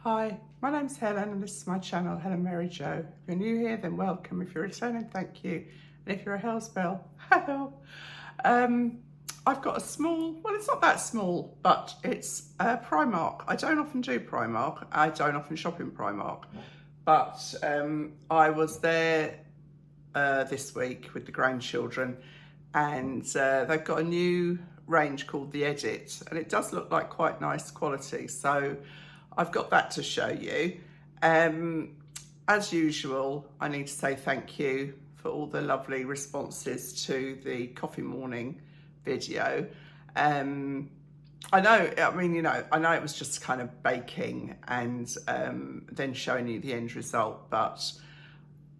Hi, my name's Helen and this is my channel, Helen Mary Jo. If you're new here, then welcome. If you're returning, thank you. And if you're a Hell's Bell, hello. I've got a small, well, it's not that small, but it's Primark. I don't often do Primark. I don't often shop in Primark. But I was there this week with the grandchildren, and they've got a new range called the Edit, and it does look like quite nice quality. So I've got that to show you. As usual, I need to say thank you for all the lovely responses to the coffee morning video. I know it was just kind of baking and then showing you the end result, but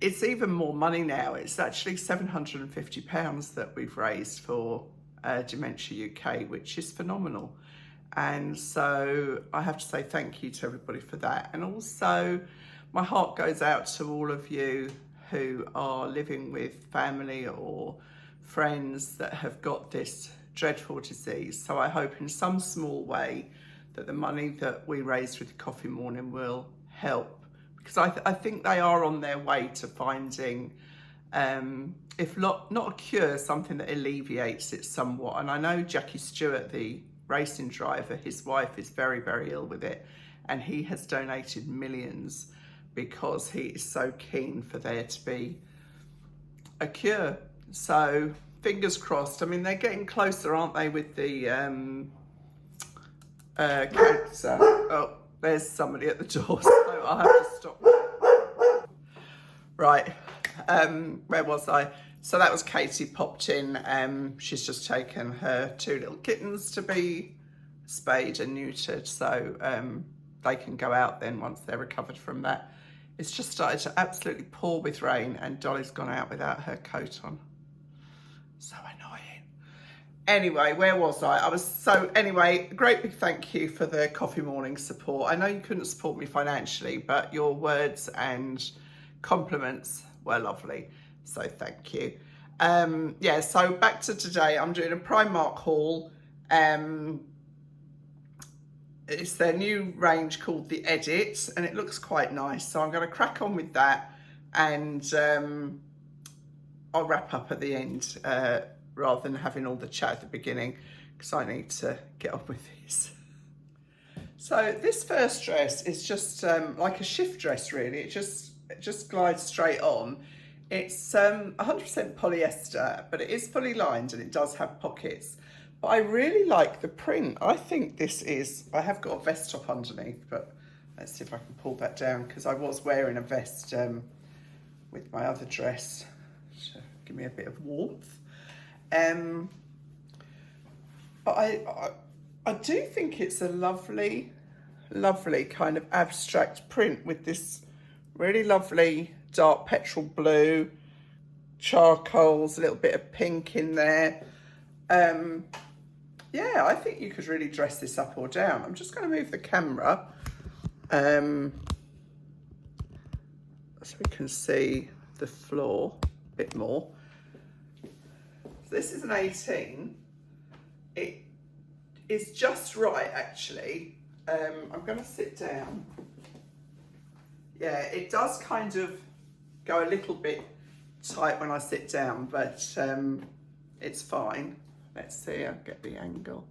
it's even more money now. It's actually £750 that we've raised for Dementia UK, which is phenomenal. And so I have to say thank you to everybody for that. And also my heart goes out to all of you who are living with family or friends that have got this dreadful disease. So I hope in some small way that the money that we raised with the coffee morning will help, because I think they are on their way to finding, if not a cure, something that alleviates it somewhat. And I know Jackie Stewart, the racing driver, his wife is very, very ill with it, and he has donated millions because he is so keen for there to be a cure. So fingers crossed. I mean, they're getting closer, aren't they, with the cancer. Oh, there's somebody at the door, so I'll have to stop. Right, where was I? So that was Katie popped in. She's just taken her two little kittens to be spayed and neutered, so they can go out then once they're recovered from that. It's just started to absolutely pour with rain, and Dolly's gone out without her coat on. So annoying. Anyway, where was I? Anyway, a great big thank you for the coffee morning support. I know you couldn't support me financially, but your words and compliments were lovely. So thank you. Yeah, so back to today. I'm doing a Primark haul. It's their new range called the Edit, and it looks quite nice. So I'm going to crack on with that, and I'll wrap up at the end rather than having all the chat at the beginning, because I need to get on with this. So this first dress is just like a shift dress, really. It just glides straight on. It's 100% polyester, but it is fully lined and it does have pockets. But I really like the print. I think this is, I have got a vest top underneath, but let's see if I can pull that down, because I was wearing a vest with my other dress to give me a bit of warmth. But I do think it's a lovely, lovely kind of abstract print with this really lovely dark petrol blue, charcoals, a little bit of pink in there. Yeah, I think you could really dress this up or down. I'm just going to move the camera so we can see the floor a bit more. So this is an 18. It is just right, actually. I'm going to sit down. Yeah, it does kind of go a little bit tight when I sit down, but it's fine. Let's see, I'll get the angle.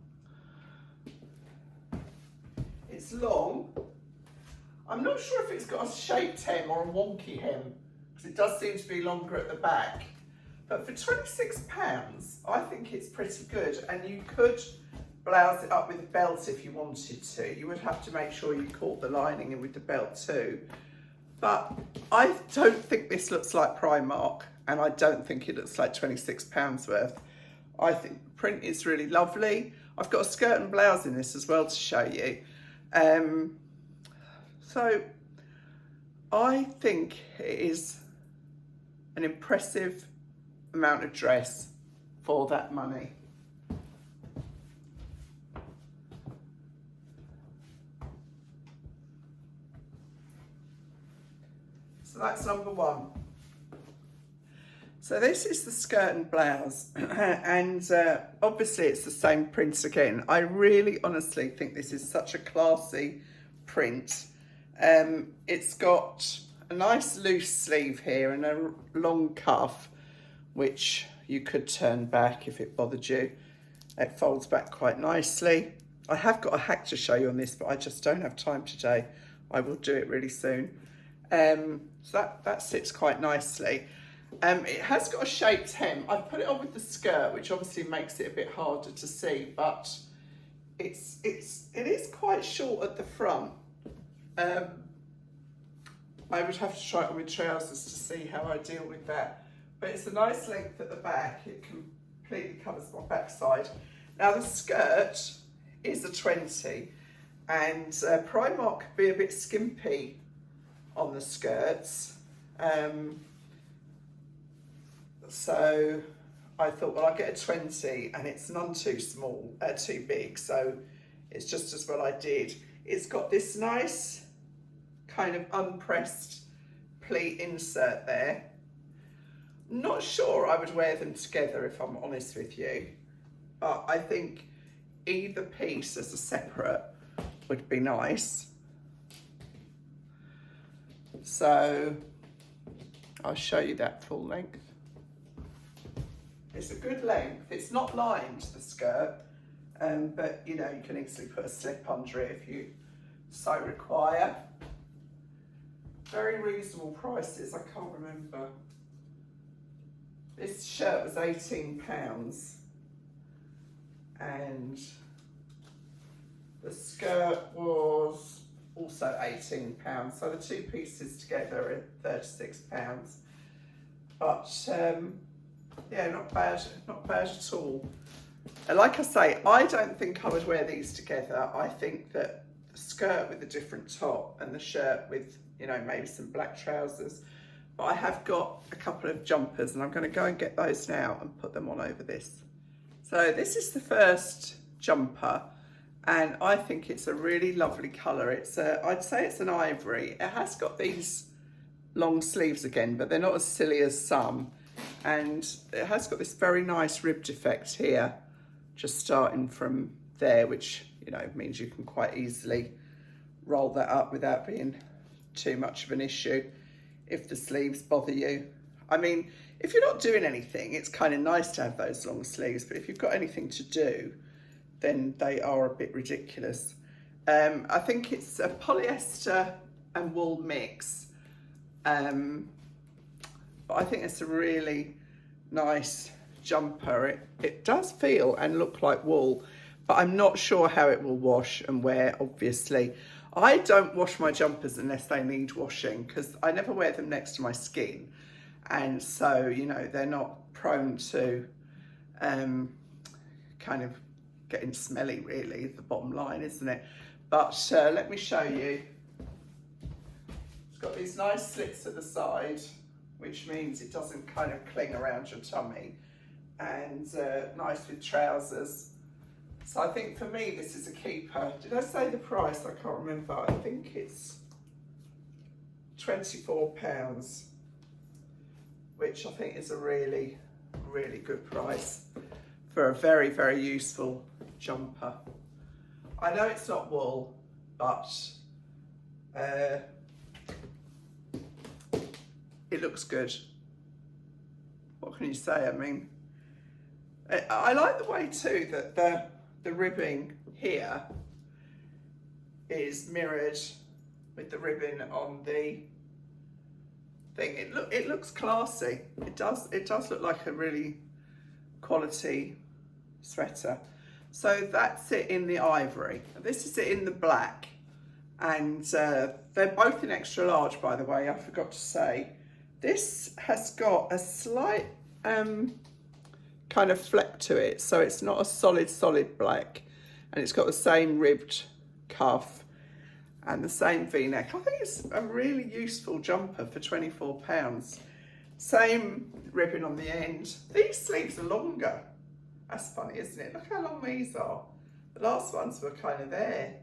It's long. I'm not sure if it's got a shaped hem or a wonky hem, because it does seem to be longer at the back. But for £26, I think it's pretty good. And you could blouse it up with a belt if you wanted to. You would have to make sure you caught the lining in with the belt too. But I don't think this looks like Primark, and I don't think it looks like £26 worth. I think the print is really lovely. I've got a skirt and blouse in this as well to show you. So I think it is an impressive amount of dress for that money. So that's number one. So this is the skirt and blouse, and obviously it's the same print again. I really honestly think this is such a classy print. It's got a nice loose sleeve here and a long cuff, which you could turn back if it bothered you. It folds back quite nicely. I have got a hack to show you on this, but I just don't have time today. I will do it really soon. So that sits quite nicely. It has got a shaped hem. I've put it on with the skirt, which obviously makes it a bit harder to see, but it is quite short at the front. I would have to try it on with trousers to see how I deal with that. But it's a nice length at the back. It completely covers my backside. Now the skirt is a 20, and Primark could be a bit skimpy on the skirts. So I thought, well, I'll get a 20, and it's none too small, too big, so it's just as well I did. It's got this nice kind of unpressed pleat insert there. Not sure I would wear them together, if I'm honest with you, but I think either piece as a separate would be nice. So I'll show you that full length. It's a good length. It's not lined, the skirt, but you know, you can easily put a slip under it if you so require. Very reasonable prices. I can't remember. This shirt was £18, and the skirt was also £18. So the two pieces together are £36. But yeah, not bad at all. And like I say, I don't think I would wear these together. I think that the skirt with a different top and the shirt with, you know, maybe some black trousers. But I have got a couple of jumpers, and I'm going to go and get those now and put them on over this. So this is the first jumper, and I think it's a really lovely colour. It's I'd say it's an ivory. It has got these long sleeves again, but they're not as silly as some. And it has got this very nice ribbed effect here, just starting from there, which, you know, means you can quite easily roll that up without being too much of an issue if the sleeves bother you. I mean, if you're not doing anything, it's kind of nice to have those long sleeves, but if you've got anything to do, then they are a bit ridiculous. I think it's a polyester and wool mix. But I think it's a really nice jumper. It does feel and look like wool, but I'm not sure how it will wash and wear, obviously. I don't wash my jumpers unless they need washing, because I never wear them next to my skin. And so, you know, they're not prone to kind of getting smelly, really, the bottom line, isn't it? But let me show you. It's got these nice slits at the side, which means it doesn't kind of cling around your tummy, and nice with trousers. So I think for me, this is a keeper. Did I say the price? I can't remember. I think it's £24, which I think is a really, really good price for a very, very useful jumper. I know it's not wool, but it looks good. What can you say? I mean, I like the way too that the ribbing here is mirrored with the ribbon on the thing. It looks classy. It does look like a really quality sweater. So that's it in the ivory. This is it in the black, and they're both in extra large, by the way. I forgot to say. This has got a slight kind of fleck to it, so it's not a solid black, and it's got the same ribbed cuff and the same v-neck. I think it's a really useful jumper for £24. Same ribbon on the end. These sleeves are longer. That's funny, isn't it? Look how long these are. The last ones were kind of there.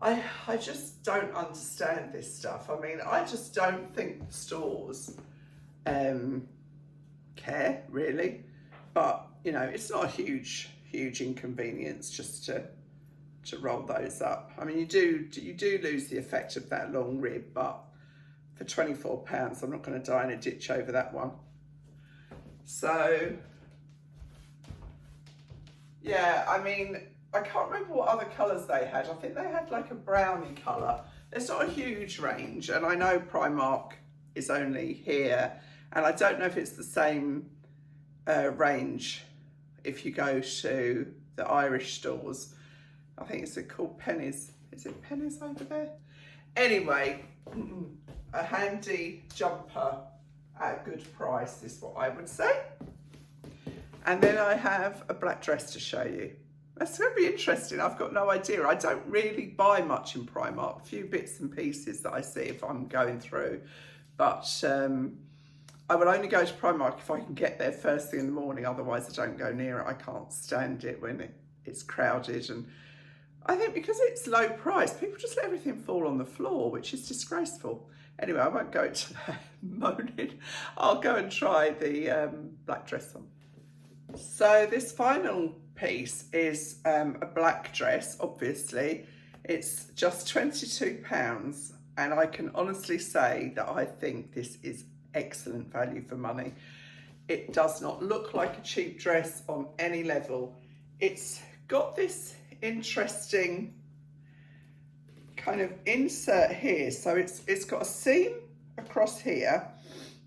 I just don't understand this stuff. I mean, I just don't think the stores care, really. But, you know, it's not a huge inconvenience just to to roll those up. I mean, you do lose the effect of that long rib, but for £24, I'm not going to die in a ditch over that one. So, yeah, I mean, I can't remember what other colours they had. I think they had like a brownie colour. There's not a huge range, and I know Primark is only here, and I don't know if it's the same range if you go to the Irish stores. I think it's called Pennies. Is it Pennies over there? Anyway, a handy jumper at a good price is what I would say. And then I have a black dress to show you. That's going to be interesting. I've got no idea. I don't really buy much in Primark. A few bits and pieces that I see if I'm going through. But I will only go to Primark if I can get there first thing in the morning. Otherwise, I don't go near it. I can't stand it when it's crowded. And I think because it's low price, people just let everything fall on the floor, which is disgraceful. Anyway, I won't go into that moaning. I'll go and try the black dress on. So this final piece is a black dress, obviously. It's just £22, and I can honestly say that I think this is excellent value for money. It does not look like a cheap dress on any level. It's got this interesting kind of insert here. So it's got a seam across here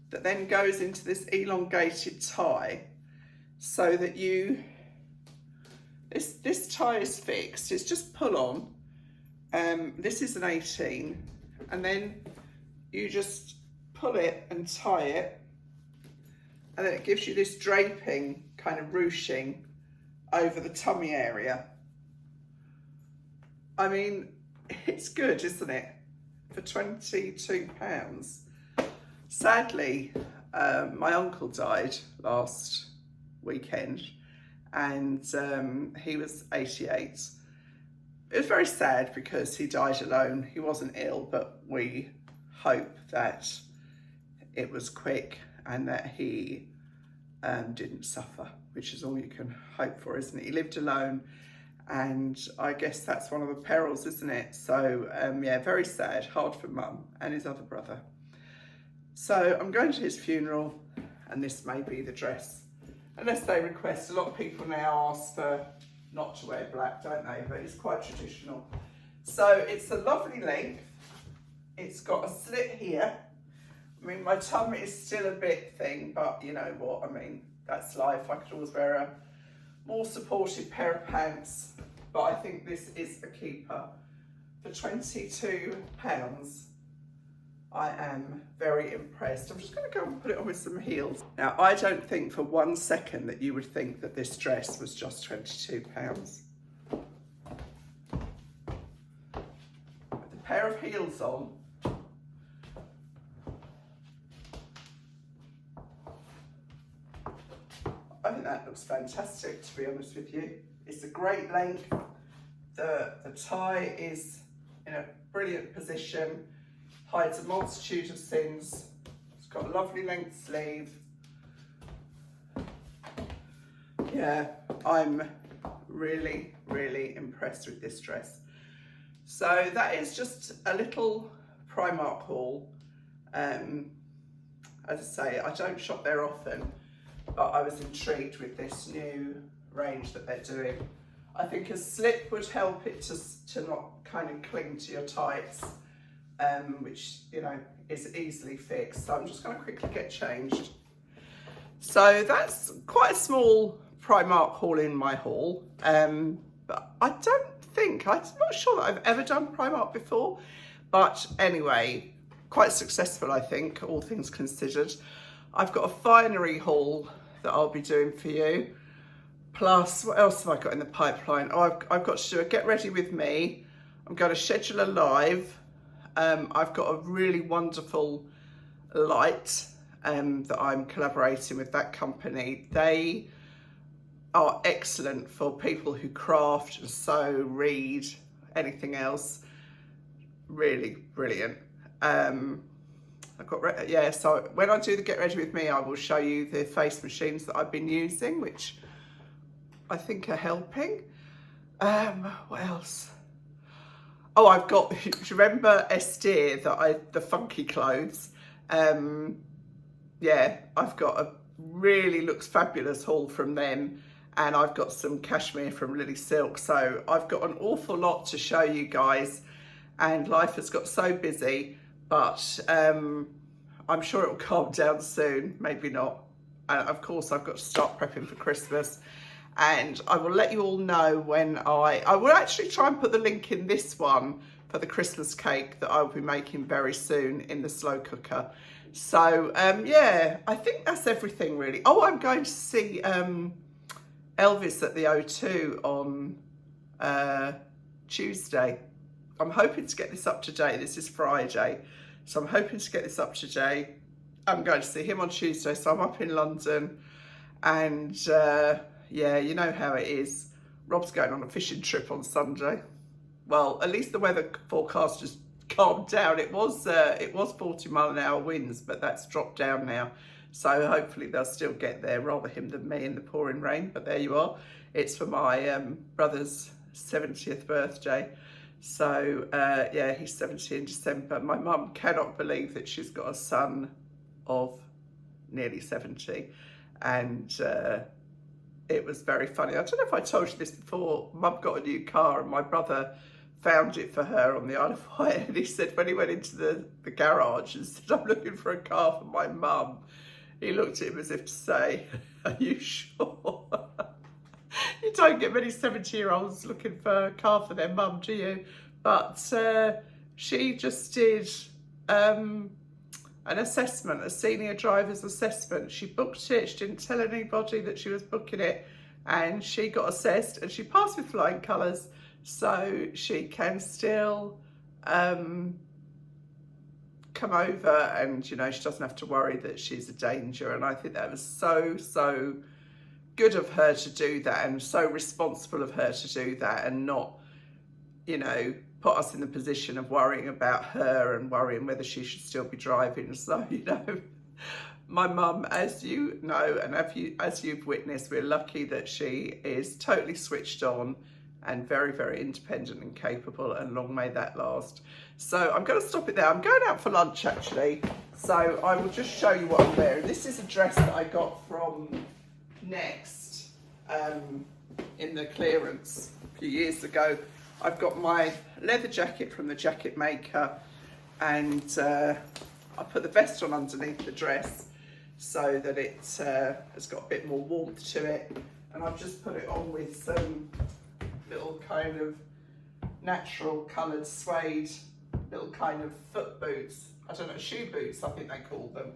that then goes into this elongated tie, so that this tie is fixed. It's just pull on. This is an 18, and then you just pull it and tie it, and then it gives you this draping kind of ruching over the tummy area. I mean, it's good, isn't it? For £22. Sadly, my uncle died last weekend, and he was 88. It was very sad because he died alone. He wasn't ill, but we hope that it was quick and that he didn't suffer, which is all you can hope for, isn't it? He lived alone, and I guess that's one of the perils, isn't it? So yeah, very sad, hard for Mum and his other brother. So I'm going to his funeral, and this may be the dress. Unless they request. A lot of people now ask for not to wear black, don't they? But it's quite traditional. So it's a lovely length. It's got a slit here. I mean, my tum is still a bit thin, but you know what? I mean, that's life. I could always wear a more supportive pair of pants, but I think this is a keeper. For £22, I am very impressed. I'm just going to go and put it on with some heels. Now, I don't think for 1 second that you would think that this dress was just £22. With a pair of heels on, I think that looks fantastic, to be honest with you. It's a great length. The tie is in a brilliant position. Hides a multitude of sins. It's got a lovely length sleeve. Yeah, I'm really, really impressed with this dress. So that is just a little Primark haul. As I say, I don't shop there often, but I was intrigued with this new range that they're doing. I think a slip would help it to not kind of cling to your tights. Which, you know, is easily fixed. So I'm just going to quickly get changed. So that's quite a small Primark haul in my haul. But I'm not sure that I've ever done Primark before. But anyway, quite successful, I think, all things considered. I've got a finery haul that I'll be doing for you. Plus, what else have I got in the pipeline? Oh, I've got to do a get ready with me. I'm going to schedule a live. I've got a really wonderful light that I'm collaborating with that company. They are excellent for people who craft and sew, read, anything else. Really brilliant. So when I do the get ready with me, I will show you the face machines that I've been using, which I think are helping. What else? Oh, I've got, do you remember Esther, the funky clothes? Yeah, I've got a really looks fabulous haul from them, and I've got some cashmere from Lily Silk. So I've got an awful lot to show you guys, and life has got so busy, but I'm sure it'll calm down soon, maybe not. And of course I've got to start prepping for Christmas, and I will let you all know when I will actually try and put the link in this one for the Christmas cake that I'll be making very soon in the slow cooker. So yeah, I think that's everything really. Oh, I'm going to see Elvis at the O2 on Tuesday. I'm hoping to get this up to date. This is Friday, so I'm hoping to get this up to date. I'm going to see him on Tuesday, so I'm up in London, and yeah, you know how it is. Rob's going on a fishing trip on Sunday. Well, at least the weather forecast has calmed down. It was 40-mile-an-hour winds, but that's dropped down now. So hopefully they'll still get there, rather him than me in the pouring rain. But there you are. It's for my brother's 70th birthday. So yeah, he's 70 in December. My mum cannot believe that she's got a son of nearly 70. And it was very funny. I don't know if I told you this before. Mum got a new car and my brother found it for her on the Isle of Wight, and he said when he went into the garage and said, I'm looking for a car for my mum, he looked at him as if to say, are you sure? You don't get many 70-year-olds looking for a car for their mum, do you? But she just did an assessment, a senior driver's assessment. She booked it, she didn't tell anybody that she was booking it, and she got assessed and she passed with flying colours. So she can still come over, and you know, she doesn't have to worry that she's a danger. And I think that was so good of her to do that, and so responsible of her to do that, and not, you know, put us in the position of worrying about her and worrying whether she should still be driving. So, you know, my mum, as you know, and as you've witnessed, we're lucky that she is totally switched on and very independent and capable, and long may that last. So I'm going to stop it there. I'm going out for lunch actually, so I will just show you what I'm wearing. This is a dress that I got from Next in the clearance a few years ago. I've got my leather jacket from the jacket maker, and I put the vest on underneath the dress so that it has got a bit more warmth to it, and I've just put it on with some little kind of natural coloured suede, little kind of foot boots. I don't know, shoe boots I think they call them.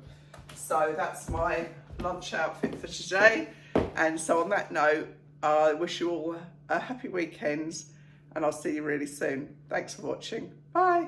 So that's my lunch outfit for today. And so on that note, I wish you all a happy weekend, and I'll see you really soon. Thanks for watching. Bye.